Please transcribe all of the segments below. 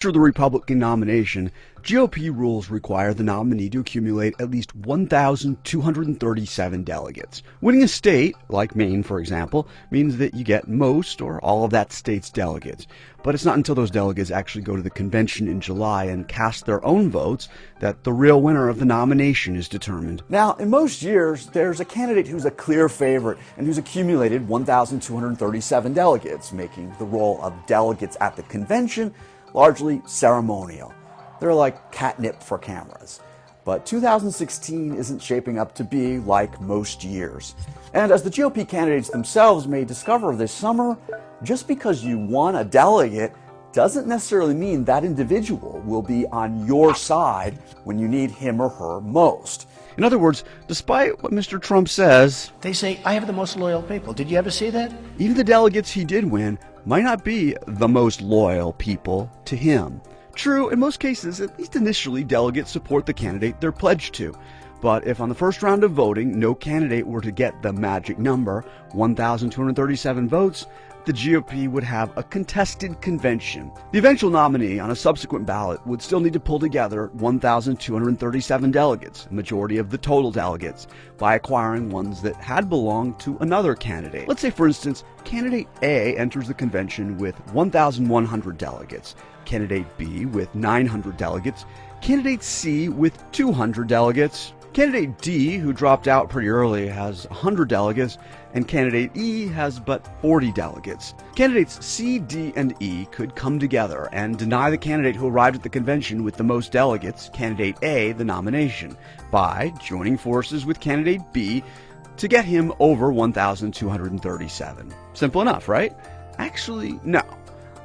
For the Republican nomination, GOP rules require the nominee to accumulate at least 1,237 delegates. Winning a state, like Maine for example, means that you get most or all of that state's delegates. But it's not until those delegates actually go to the convention in July and cast their own votes that the real winner of the nomination is determined. Now, in most years, there's a candidate who's a clear favorite and who's accumulated 1,237 delegates, making the role of delegates at the convention largely ceremonial. They're like catnip for cameras. But 2016 isn't shaping up to be like most years. And as the GOP candidates themselves may discover this summer, just because you won a delegate doesn't necessarily mean that individual will be on your side when you need him or her most. In other words, despite what Mr. Trump says, they say, I have the most loyal people. Did you ever see that? Even the delegates he did win might not be the most loyal people to him. True, in most cases, at least initially, delegates support the candidate they're pledged to. But if on the first round of voting, no candidate were to get the magic number, 1,237 votes, the GOP would have a contested convention. The eventual nominee on a subsequent ballot would still need to pull together 1,237 delegates, a majority of the total delegates, by acquiring ones that had belonged to another candidate. Let's say, for instance, candidate A enters the convention with 1,100 delegates, candidate B with 900 delegates, candidate C with 200 delegates, candidate D, who dropped out pretty early, has 100 delegates, and candidate E has but 40 delegates. Candidates C, D, and E could come together and deny the candidate who arrived at the convention with the most delegates, candidate A, the nomination, by joining forces with candidate B to get him over 1,237. Simple enough, right? Actually, no.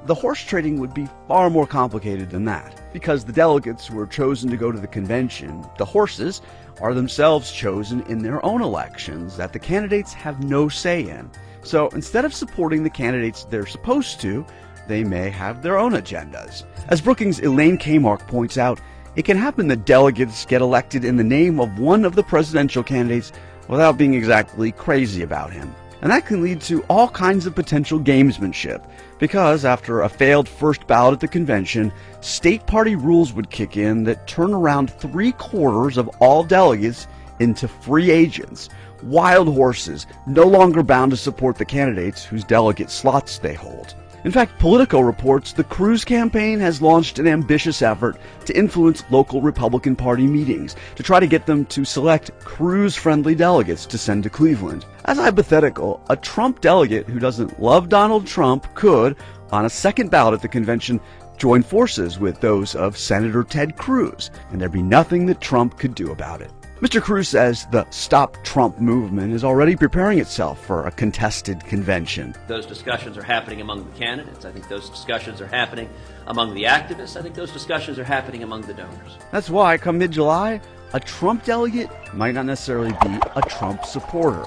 The horse trading would be far more complicated than that. Because the delegates who are chosen to go to the convention, the horses, are themselves chosen in their own elections that the candidates have no say in. So instead of supporting the candidates they're supposed to, they may have their own agendas. As Brookings' Elaine Kmark points out, it can happen that delegates get elected in the name of one of the presidential candidates without being exactly crazy about him. And that can lead to all kinds of potential gamesmanship, because after a failed first ballot at the convention, state party rules would kick in that turn around 3/4 of all delegates into free agents, wild horses, no longer bound to support the candidates whose delegate slots they hold. In fact, Politico reports the Cruz campaign has launched an ambitious effort to influence local Republican Party meetings to try to get them to select Cruz-friendly delegates to send to Cleveland. As a hypothetical, a Trump delegate who doesn't love Donald Trump could, on a second ballot at the convention, join forces with those of Senator Ted Cruz, and there'd be nothing that Trump could do about it. Mr. Cruz says the Stop Trump movement is already preparing itself for a contested convention. Those discussions are happening among the candidates. I think those discussions are happening among the activists. I think those discussions are happening among the donors. That's why, come mid-July, a Trump delegate might not necessarily be a Trump supporter.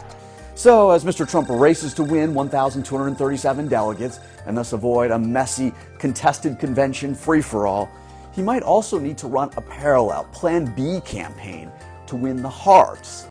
So, as Mr. Trump races to win 1,237 delegates and thus avoid a messy, contested convention free-for-all, he might also need to run a parallel Plan B campaign to win the hearts